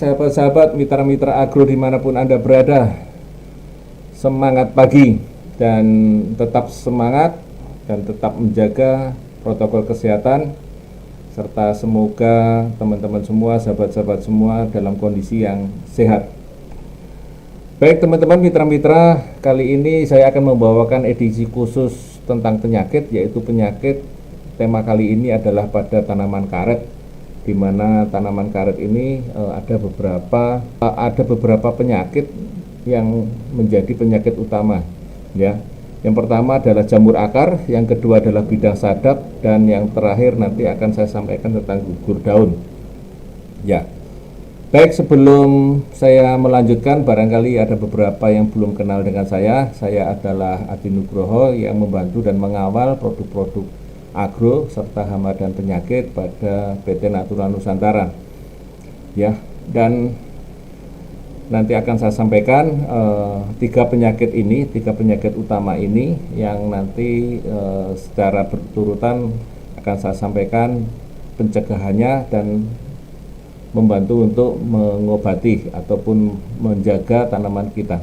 Sahabat-sahabat, mitra-mitra agro dimanapun Anda berada, semangat pagi dan tetap semangat dan tetap menjaga protokol kesehatan, serta semoga teman-teman semua, sahabat-sahabat semua dalam kondisi yang sehat. Baik teman-teman mitra-mitra, kali ini saya akan membawakan edisi khusus tentang penyakit, yaitu penyakit. Tema kali ini adalah pada tanaman karet, di mana tanaman karet ini ada beberapa penyakit yang menjadi penyakit utama, ya. Yang pertama adalah jamur akar, yang kedua adalah bidang sadap, dan yang terakhir nanti akan saya sampaikan tentang gugur daun. Ya. Baik, sebelum saya melanjutkan, barangkali ada beberapa yang belum kenal dengan saya. Saya adalah Adi Nugroho yang membantu dan mengawal produk-produk agro serta hama dan penyakit pada PT Natura Nusantara, ya. Dan nanti akan saya sampaikan tiga penyakit utama ini yang nanti secara berturutan akan saya sampaikan pencegahannya dan membantu untuk mengobati ataupun menjaga tanaman kita.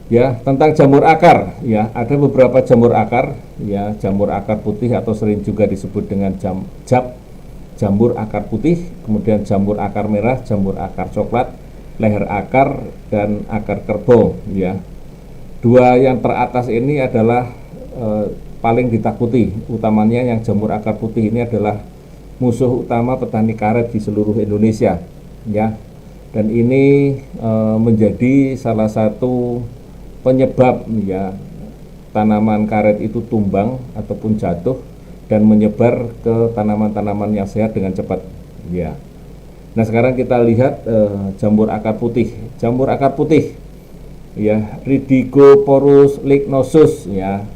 Ya, tentang jamur akar, ya, ada beberapa jamur akar, ya, jamur akar putih atau sering juga disebut dengan jamur akar putih, kemudian jamur akar merah, jamur akar coklat, leher akar, dan akar kerbau, ya. Dua yang teratas ini adalah paling ditakuti, utamanya yang jamur akar putih ini adalah musuh utama petani karet di seluruh Indonesia, ya. Dan ini menjadi salah satu penyebab, ya, tanaman karet itu tumbang ataupun jatuh dan menyebar ke tanaman-tanaman yang sehat dengan cepat, ya. Nah, sekarang kita lihat jamur akar putih. Jamur akar putih, ya, Rhidigoporus lignosus, ya.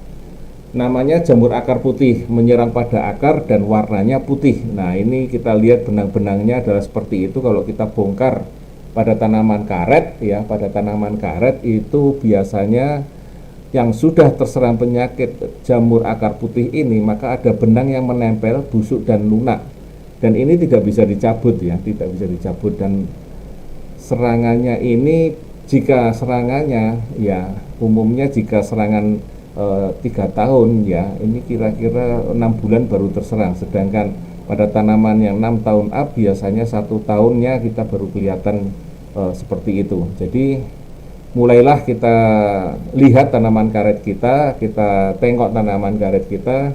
Namanya jamur akar putih, menyerang pada akar dan warnanya putih. Nah, ini kita lihat benang-benangnya adalah seperti itu. Kalau kita bongkar pada tanaman karet, ya, pada tanaman karet itu biasanya yang sudah terserang penyakit jamur akar putih ini, maka ada benang yang menempel, busuk dan lunak, dan ini tidak bisa dicabut, ya, tidak bisa dicabut. Dan serangannya ini, jika serangannya, ya, umumnya jika serangan 3 tahun, ya, ini kira-kira 6 bulan baru terserang, sedangkan pada tanaman yang 6 tahun up biasanya 1 tahunnya kita baru kelihatan seperti itu. Jadi mulailah kita lihat tanaman karet kita tengok tanaman karet kita,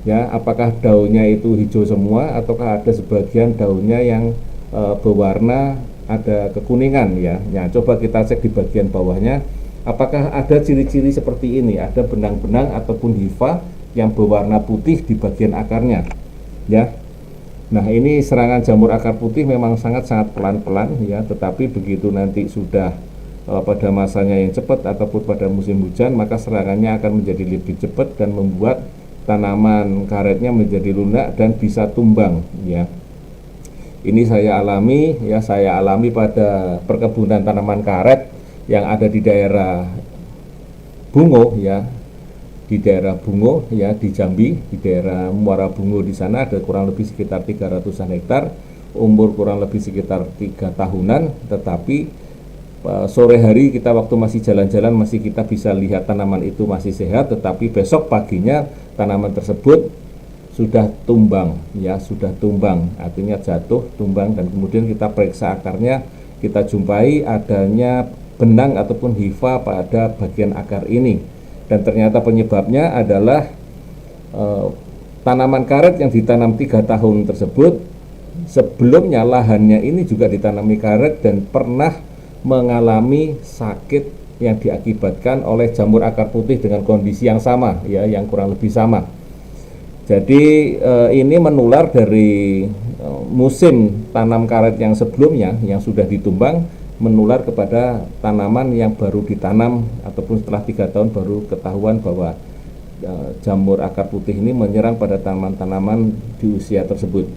ya, apakah daunnya itu hijau semua ataukah ada sebagian daunnya yang berwarna ada kekuningan, ya. Ya, coba kita cek di bagian bawahnya, apakah ada ciri-ciri seperti ini, ada benang-benang ataupun hifa yang berwarna putih di bagian akarnya, ya. Nah, ini serangan jamur akar putih memang sangat-sangat pelan-pelan, ya, tetapi begitu nanti sudah pada masanya yang cepat ataupun pada musim hujan, maka serangannya akan menjadi lebih cepat dan membuat tanaman karetnya menjadi lunak dan bisa tumbang, ya. Ini saya alami pada perkebunan tanaman karet yang ada di daerah Bungo, ya. Di daerah Bungo, ya, di Jambi, di daerah Muara Bungo, di sana ada kurang lebih sekitar 300-an hektar, umur kurang lebih sekitar 3 tahunan, tetapi sore hari kita waktu masih jalan-jalan masih kita bisa lihat tanaman itu masih sehat, tetapi besok paginya tanaman tersebut sudah tumbang, ya, sudah tumbang, artinya jatuh, tumbang, dan kemudian kita periksa akarnya, kita jumpai adanya benang ataupun hifa pada bagian akar ini. Dan ternyata penyebabnya adalah tanaman karet yang ditanam 3 tahun tersebut sebelumnya lahannya ini juga ditanami karet dan pernah mengalami sakit yang diakibatkan oleh jamur akar putih dengan kondisi yang sama, ya, yang kurang lebih sama. Jadi ini menular dari musim tanam karet yang sebelumnya yang sudah ditumbang menular kepada tanaman yang baru ditanam ataupun setelah 3 tahun baru ketahuan bahwa jamur akar putih ini menyerang pada tanaman-tanaman di usia tersebut.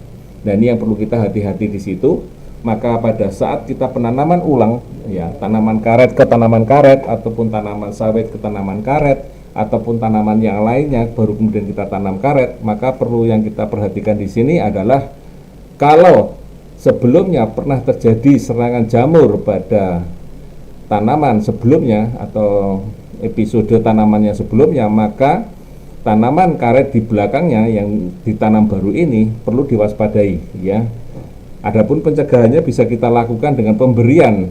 Nah, ini yang perlu kita hati-hati di situ. Maka pada saat kita penanaman ulang, ya, tanaman karet ke tanaman karet ataupun tanaman sawit ke tanaman karet ataupun tanaman yang lainnya baru kemudian kita tanam karet, maka perlu yang kita perhatikan di sini adalah kalau sebelumnya pernah terjadi serangan jamur pada tanaman sebelumnya atau episode tanamannya sebelumnya, maka tanaman karet di belakangnya yang ditanam baru ini perlu diwaspadai, ya. Adapun pencegahannya bisa kita lakukan dengan pemberian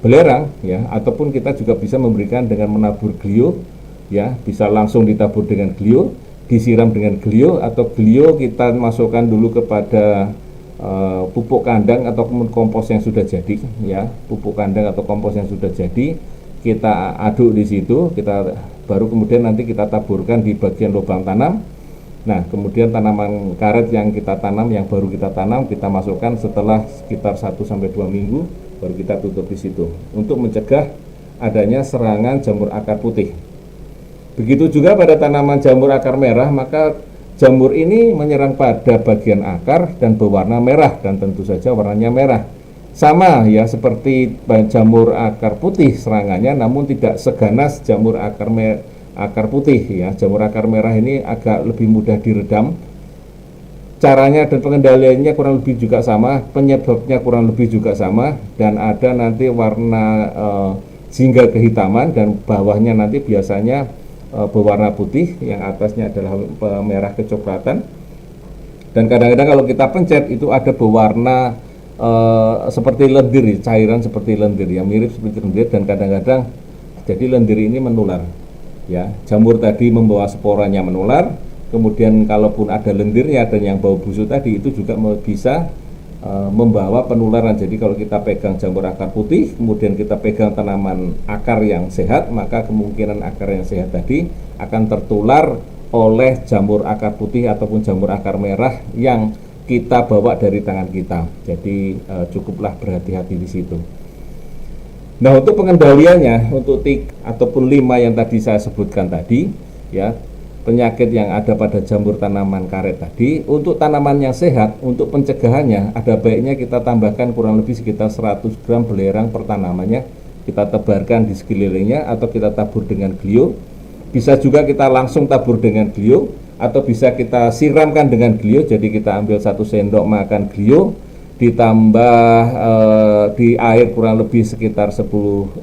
belerang, ya, ataupun kita juga bisa memberikan dengan menabur glio, ya, bisa langsung ditabur dengan glio, disiram dengan glio, atau glio kita masukkan dulu kepada pupuk kandang atau kompos yang sudah jadi, ya, pupuk kandang atau kompos yang sudah jadi kita aduk di situ, kita baru kemudian nanti kita taburkan di bagian lubang tanam. Nah, kemudian tanaman karet yang kita tanam, yang baru kita tanam, kita masukkan setelah sekitar 1-2 minggu, baru kita tutup di situ untuk mencegah adanya serangan jamur akar putih. Begitu juga pada tanaman jamur akar merah, maka jamur ini menyerang pada bagian akar dan berwarna merah, dan tentu saja warnanya merah. Sama, ya, seperti jamur akar putih serangannya, namun tidak seganas jamur akar putih, ya. Jamur akar merah ini agak lebih mudah diredam. Caranya dan pengendaliannya kurang lebih juga sama, penyebabnya kurang lebih juga sama, dan ada nanti warna jingga kehitaman dan bawahnya nanti biasanya berwarna putih, yang atasnya adalah merah kecoklatan. Dan kadang-kadang kalau kita pencet itu ada berwarna seperti lendir, cairan seperti lendir, yang mirip seperti lendir, dan kadang-kadang jadi lendir ini menular. Ya, jamur tadi membawa sporanya menular, kemudian kalaupun ada lendirnya dan yang bau busuk tadi itu juga bisa membawa penularan. Jadi kalau kita pegang jamur akar putih, kemudian kita pegang tanaman akar yang sehat, maka kemungkinan akar yang sehat tadi akan tertular oleh jamur akar putih ataupun jamur akar merah yang kita bawa dari tangan kita. Jadi cukuplah berhati-hati di situ. Nah, untuk pengendaliannya, untuk ataupun 5 yang tadi saya sebutkan tadi, ya, penyakit yang ada pada jamur tanaman karet tadi, untuk tanaman yang sehat, untuk pencegahannya ada baiknya kita tambahkan kurang lebih sekitar 100 gram belerang per tanamannya, kita tebarkan di sekelilingnya atau kita tabur dengan glio. Bisa juga kita langsung tabur dengan glio atau bisa kita siramkan dengan glio. Jadi kita ambil 1 sendok makan glio ditambah di air kurang lebih sekitar 10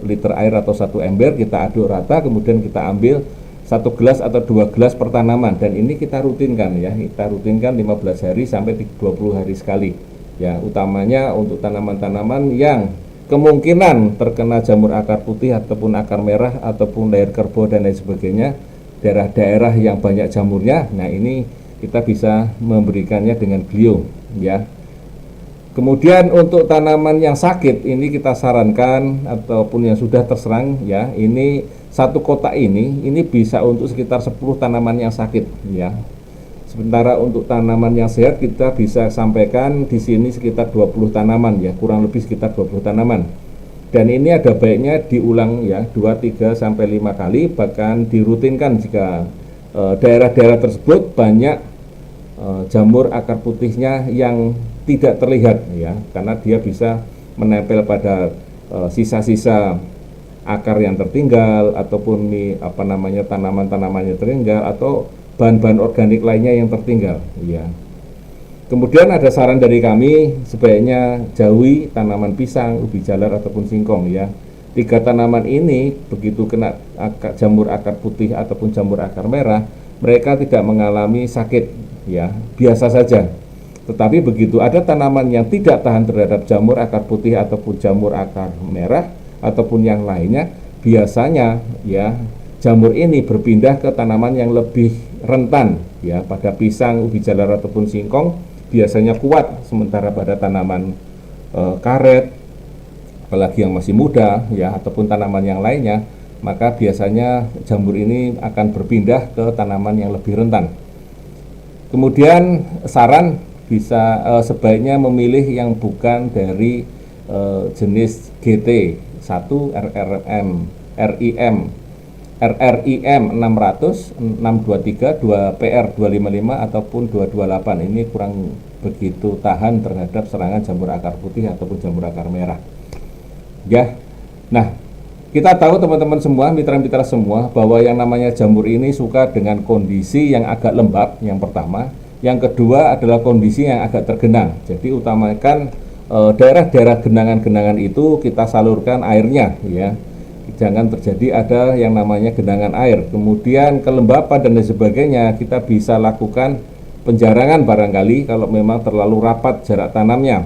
liter air atau 1 ember, kita aduk rata, kemudian kita ambil 1 gelas atau 2 gelas per tanaman, dan ini kita rutinkan, ya, kita rutinkan 15 hari sampai 20 hari sekali, ya, utamanya untuk tanaman-tanaman yang kemungkinan terkena jamur akar putih ataupun akar merah ataupun layer kerbau dan lain sebagainya, daerah-daerah yang banyak jamurnya. Nah, ini kita bisa memberikannya dengan glio, ya. Kemudian untuk tanaman yang sakit ini kita sarankan ataupun yang sudah terserang, ya, ini 1 kotak ini bisa untuk sekitar 10 tanaman yang sakit, ya. Sementara untuk tanaman yang sehat kita bisa sampaikan di sini sekitar 20 tanaman, ya, kurang lebih sekitar 20 tanaman. Dan ini ada baiknya diulang, ya, 2, 3 sampai 5 kali, bahkan dirutinkan jika daerah-daerah tersebut banyak jamur akar putihnya yang tidak terlihat, ya, karena dia bisa menempel pada sisa-sisa akar yang tertinggal ataupun tanaman-tanaman yang tertinggal atau bahan-bahan organik lainnya yang tertinggal, ya. Kemudian ada saran dari kami, sebaiknya jauhi tanaman pisang, ubi jalar ataupun singkong, ya. 3 tanaman ini begitu kena jamur akar putih ataupun jamur akar merah, mereka tidak mengalami sakit, ya, biasa saja. Tetapi begitu ada tanaman yang tidak tahan terhadap jamur akar putih ataupun jamur akar merah ataupun yang lainnya, biasanya, ya, jamur ini berpindah ke tanaman yang lebih rentan, ya. Pada pisang, ubi jalar ataupun singkong biasanya kuat, sementara pada tanaman karet, apalagi yang masih muda, ya, ataupun tanaman yang lainnya, maka biasanya jamur ini akan berpindah ke tanaman yang lebih rentan. Kemudian saran sebaiknya memilih yang bukan dari jenis GT1 RRIM 600, 623, 2PR 255 ataupun 228. Ini kurang begitu tahan terhadap serangan jamur akar putih ataupun jamur akar merah. Ya. Nah, kita tahu teman-teman semua, mitra-mitra semua, bahwa yang namanya jamur ini suka dengan kondisi yang agak lembab, yang pertama. Yang kedua adalah kondisi yang agak tergenang. Jadi utamakan daerah-daerah genangan-genangan itu kita salurkan airnya, ya. Jangan terjadi ada yang namanya genangan air. Kemudian kelembapan dan lain sebagainya kita bisa lakukan penjarangan barangkali kalau memang terlalu rapat jarak tanamnya,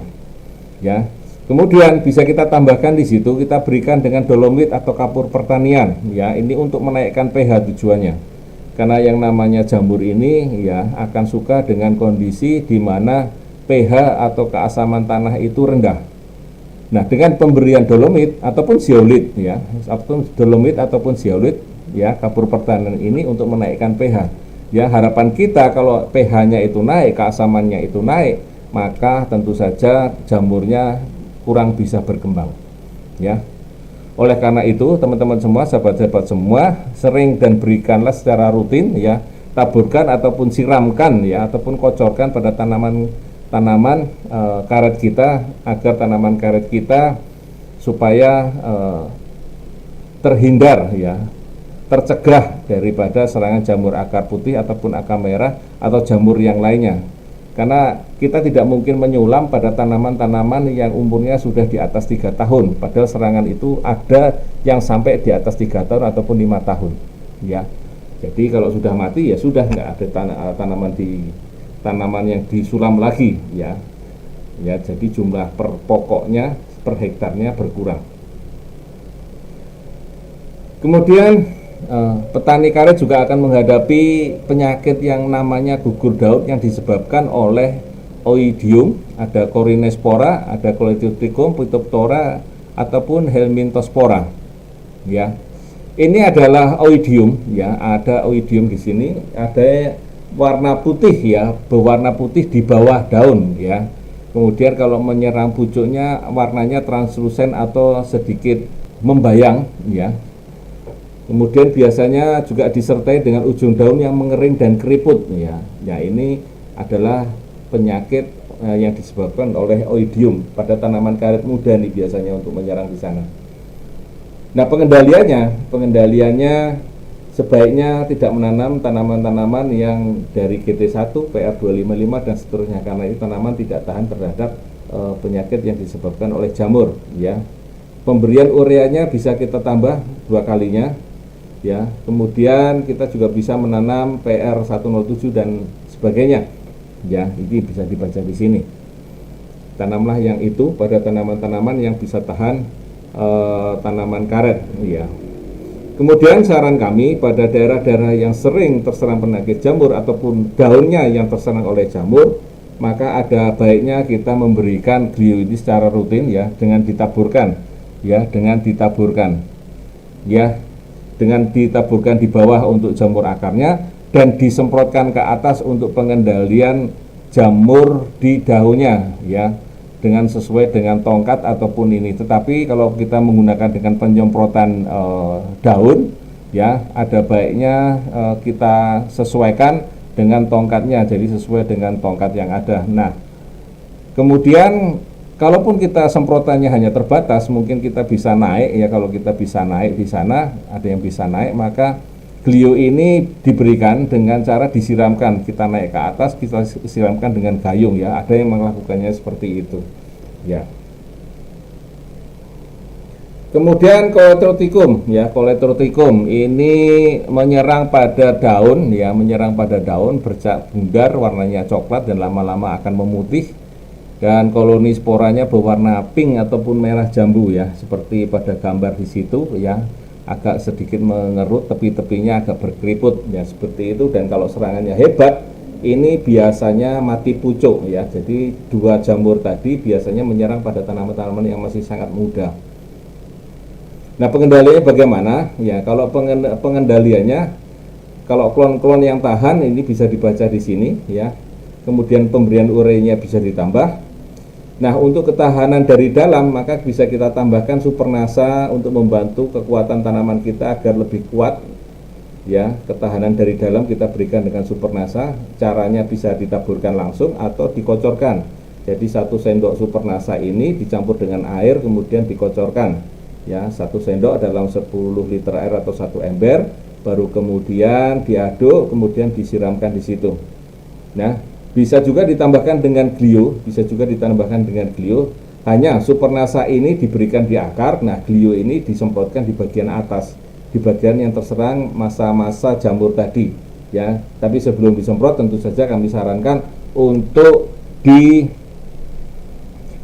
ya. Kemudian bisa kita tambahkan di situ, kita berikan dengan dolomit atau kapur pertanian, ya. Ini untuk menaikkan pH tujuannya. Karena yang namanya jamur ini ya akan suka dengan kondisi di mana pH atau keasaman tanah itu rendah. Nah, dengan pemberian dolomit ataupun zeolit, ya, ataupun dolomit ataupun zeolit, ya, kapur pertanian ini untuk menaikkan pH. Ya, harapan kita kalau pH-nya itu naik, keasamannya itu naik, maka tentu saja jamurnya kurang bisa berkembang, ya. Oleh karena itu, teman-teman semua, sahabat-sahabat semua, sering dan berikanlah secara rutin, ya, taburkan ataupun siramkan, ya, ataupun kocorkan pada tanaman karet kita, agar tanaman karet kita supaya terhindar, ya, tercegah daripada serangan jamur akar putih ataupun akar merah atau jamur yang lainnya. Karena kita tidak mungkin menyulam pada tanaman-tanaman yang umurnya sudah di atas 3 tahun, padahal serangan itu ada yang sampai di atas 3 tahun ataupun 5 tahun, ya. Jadi kalau sudah mati ya sudah, nggak ada tanaman yang disulam lagi, ya. Ya, jadi jumlah per pokoknya per hektarnya berkurang. Kemudian petani karet juga akan menghadapi penyakit yang namanya gugur daun yang disebabkan oleh oidium, ada Corynespora, ada Clostridium, Phytophthora ataupun Helminthospora, ya. Ini adalah oidium, ya, ada oidium di sini, ada warna putih, ya, berwarna putih di bawah daun, ya. Kemudian kalau menyerang pucuknya warnanya translusen atau sedikit membayang, ya. Kemudian biasanya juga disertai dengan ujung daun yang mengering dan keriput, ya. Ya, ini adalah penyakit yang disebabkan oleh oidium pada tanaman karet muda nih biasanya untuk menyerang di sana. Nah, pengendaliannya sebaiknya tidak menanam tanaman-tanaman yang dari GT1, PR255 dan seterusnya, karena itu tanaman tidak tahan terhadap penyakit yang disebabkan oleh jamur, ya. Pemberian ureanya bisa kita tambah 2 kalinya, ya. Kemudian kita juga bisa menanam PR107 dan sebagainya, ya. Ini bisa dibaca di sini. Tanamlah yang itu pada tanaman-tanaman yang bisa tahan tanaman karet, ya. Kemudian saran kami pada daerah-daerah yang sering terserang penyakit jamur ataupun daunnya yang terserang oleh jamur, maka ada baiknya kita memberikan glio ini secara rutin, ya, dengan ditaburkan, ya, dengan ditaburkan di bawah untuk jamur akarnya dan disemprotkan ke atas untuk pengendalian jamur di daunnya, ya, dengan sesuai dengan tongkat ataupun ini. Tetapi kalau kita menggunakan dengan penyemprotan daun, ya, ada baiknya kita sesuaikan dengan tongkatnya, jadi sesuai dengan tongkat yang ada. Nah, kemudian kalaupun kita semprotannya hanya terbatas, mungkin kita bisa naik, ya. Kalau kita bisa naik di sana, ada yang bisa naik, maka glio ini diberikan dengan cara disiramkan, kita naik ke atas, kita siramkan dengan gayung, ya. Ada yang melakukannya seperti itu, ya. Kemudian Clostridium, ya, Clostridium ini menyerang pada daun, ya, menyerang pada daun, bercak bundar, warnanya coklat dan lama-lama akan memutih, dan koloni sporanya berwarna pink ataupun merah jambu, ya, seperti pada gambar di situ, ya. Agak sedikit mengerut, tepi-tepinya agak berkeriput, ya, seperti itu. Dan kalau serangannya hebat, ini biasanya mati pucuk, ya. Jadi 2 jamur tadi biasanya menyerang pada tanaman-tanaman yang masih sangat muda. Nah, pengendaliannya bagaimana? Ya, kalau pengendaliannya, kalau klon-klon yang tahan ini bisa dibaca di sini, ya. kemudian pemberian urenya bisa ditambah. Nah, untuk ketahanan dari dalam maka bisa kita tambahkan Supernasa untuk membantu kekuatan tanaman kita agar lebih kuat. Ya, ketahanan dari dalam kita berikan dengan Supernasa. Caranya bisa ditaburkan langsung atau dikocorkan. Jadi 1 sendok Supernasa ini dicampur dengan air kemudian dikocorkan. Ya, 1 sendok dalam 10 liter air atau 1 ember, baru kemudian diaduk, kemudian disiramkan di situ. Nah, bisa juga ditambahkan dengan glio, Hanya Supernasa ini diberikan di akar. Nah, glio ini disemprotkan di bagian atas, di bagian yang terserang masa-masa jamur tadi. Ya, tapi sebelum disemprot tentu saja kami sarankan untuk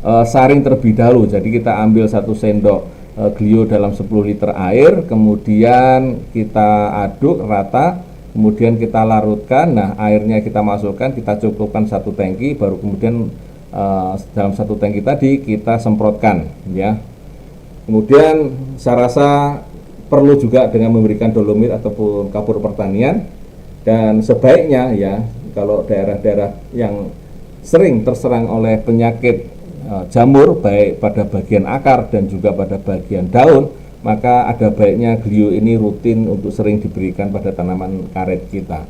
saring terlebih dahulu. Jadi kita ambil 1 sendok glio dalam 10 liter air, kemudian kita aduk rata, kemudian kita larutkan. Nah, airnya kita masukkan, kita cukupkan 1 tangki, baru kemudian dalam 1 tangki tadi kita semprotkan. Ya, kemudian saya rasa perlu juga dengan memberikan dolomit ataupun kapur pertanian. Dan sebaiknya ya, kalau daerah-daerah yang sering terserang oleh penyakit jamur baik pada bagian akar dan juga pada bagian daun, maka ada baiknya glio ini rutin untuk sering diberikan pada tanaman karet kita.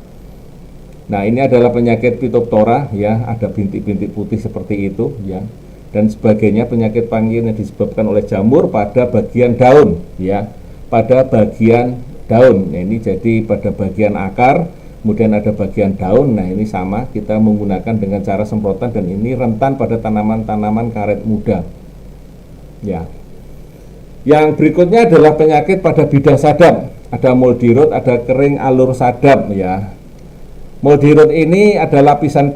Nah, ini adalah penyakit Phytophthora ya, ada bintik-bintik putih seperti itu ya, dan sebagainya. Penyakit panggil yang disebabkan oleh jamur pada bagian daun ya, pada bagian daun. Nah, ini jadi pada bagian akar, kemudian ada bagian daun. Nah, ini sama, kita menggunakan dengan cara semprotan, dan ini rentan pada tanaman-tanaman karet muda. Ya. Yang berikutnya adalah penyakit pada bidang sadap. Ada moldy rot, ada kering alur sadap ya. Moldy rot ini adalah lapisan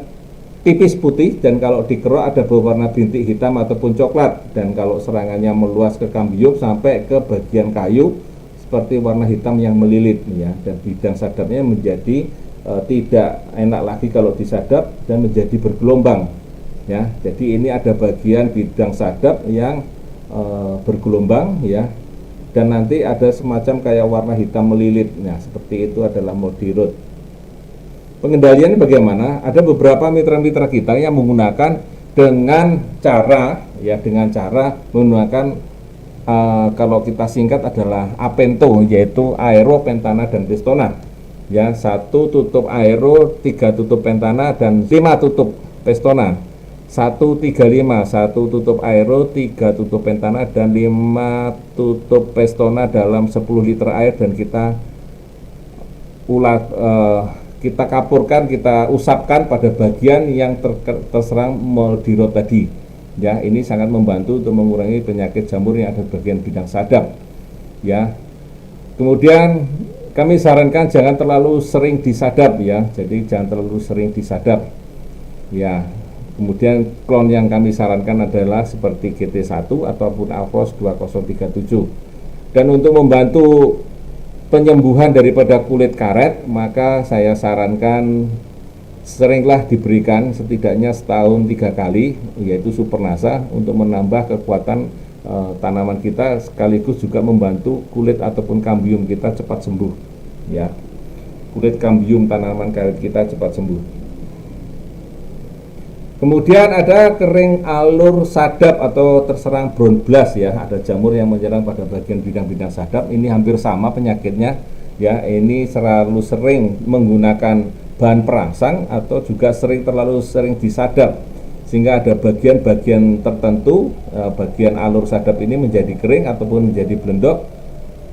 tipis putih, dan kalau dikerok ada berwarna bintik hitam ataupun coklat, dan kalau serangannya meluas ke kambium sampai ke bagian kayu seperti warna hitam yang melilit ya, dan bidang sadapnya menjadi tidak enak lagi kalau disadap dan menjadi bergelombang ya. Jadi ini ada bagian bidang sadap yang bergelombang ya, dan nanti ada semacam kayak warna hitam melilit. Nah, seperti itu adalah moldy rot. Pengendaliannya bagaimana? Ada beberapa mitra-mitra kita yang menggunakan dengan cara menggunakan kalau kita singkat adalah Apento, yaitu Aero, Pentana, dan Pestona ya. 1 tutup Aero, 3 tutup Pentana, dan 5 tutup Pestona. 1-3-5, 1 tutup Aero, 3 tutup Pentana, dan 5 tutup Pestona dalam 10 liter air, dan kita kita kapurkan, kita usapkan pada bagian yang terserang moldy rot tadi. Ya, ini sangat membantu untuk mengurangi penyakit jamur yang ada di bagian bidang sadap. Ya. Kemudian kami sarankan jangan terlalu sering disadap ya. Jadi jangan terlalu sering disadap. Ya. Kemudian klon yang kami sarankan adalah seperti GT1 ataupun Alfros 2037. Dan untuk membantu penyembuhan daripada kulit karet, maka saya sarankan seringlah diberikan setidaknya setahun 3 kali, yaitu Supernasa, untuk menambah kekuatan tanaman kita, sekaligus juga membantu kulit ataupun kambium kita cepat sembuh ya. Kulit kambium tanaman karet kita cepat sembuh. Kemudian ada kering alur sadap atau terserang brown blast ya, ada jamur yang menyerang pada bagian bidang-bidang sadap. Ini hampir sama penyakitnya ya. Ini selalu sering menggunakan bahan perangsang atau juga terlalu sering disadap, sehingga ada bagian-bagian tertentu bagian alur sadap ini menjadi kering ataupun menjadi belendok,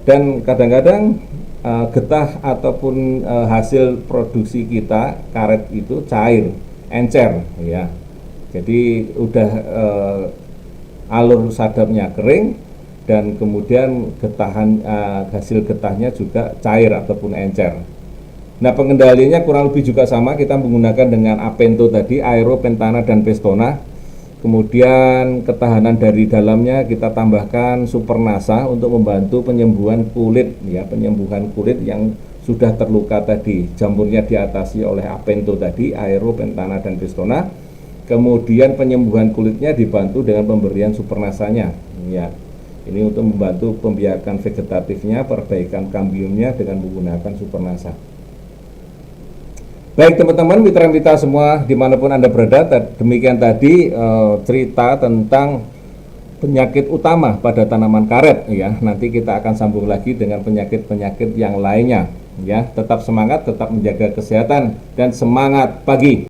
dan kadang-kadang getah ataupun hasil produksi kita karet itu cair, encer ya. Jadi udah alur sadapnya kering, dan kemudian hasil getahnya juga cair ataupun encer. Nah, pengendaliannya kurang lebih juga sama, kita menggunakan dengan Apento tadi, Aero, Pentana, dan Pestona. Kemudian ketahanan dari dalamnya kita tambahkan Supernasa untuk membantu penyembuhan kulit ya, penyembuhan kulit yang sudah terluka tadi. Jamurnya diatasi oleh Apento tadi, Aero, Pentana, dan Pestona. Kemudian penyembuhan kulitnya dibantu dengan pemberian Supernasanya ya. Ini untuk membantu pembiakan vegetatifnya, perbaikan kambiumnya dengan menggunakan Supernasa. Baik teman-teman, mitra-mitra semua dimanapun Anda berada, demikian tadi cerita tentang penyakit utama pada tanaman karet ya. Nanti kita akan sambung lagi dengan penyakit-penyakit yang lainnya ya. Tetap semangat, tetap menjaga kesehatan dan semangat pagi.